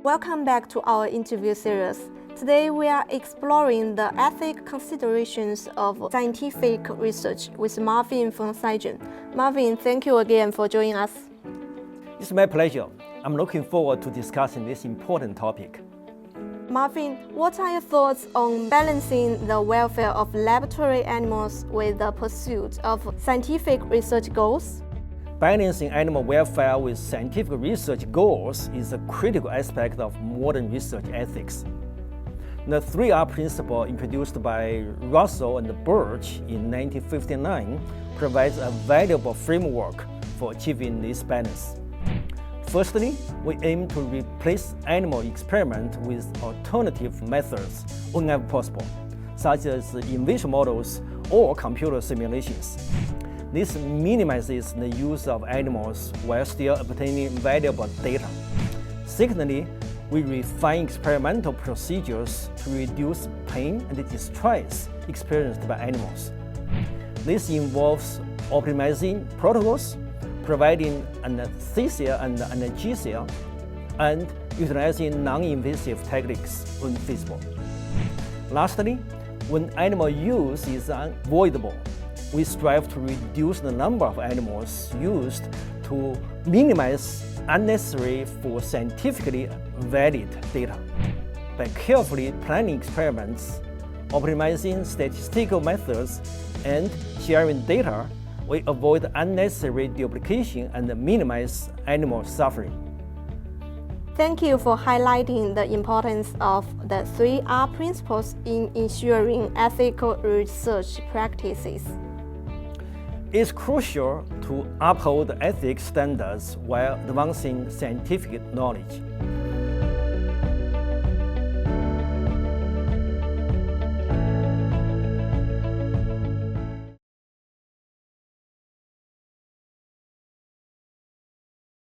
Welcome back to our interview series. Today we are exploring the ethical considerations of scientific research with Marvin from Cyagen. Marvin, thank you again for joining us. It's my pleasure. I'm looking forward to discussing this important topic. Marvin, what are your thoughts on balancing the welfare of laboratory animals with the pursuit of scientific research goals? Balancing animal welfare with scientific research goals is a critical aspect of modern research ethics. The 3R principle introduced by Russell and Birch in 1959 provides a valuable framework for achieving this balance. Firstly, we aim to replace animal experiment with alternative methods whenever possible, such as in vitro models or computer simulations. This minimizes the use of animals while still obtaining valuable data. Secondly, we refine experimental procedures to reduce pain and distress experienced by animals. This involves optimizing protocols, providing anesthesia and analgesia, and utilizing non-invasive techniques when feasible. Lastly, when animal use is unavoidable, we strive to reduce the number of animals used to minimize unnecessary for scientifically valid data. By carefully planning experiments, optimizing statistical methods, and sharing data, we avoid unnecessary duplication and minimize animal suffering. Thank you for highlighting the importance of the 3R principles in ensuring ethical research practices. It's crucial to uphold ethics standards while advancing scientific knowledge.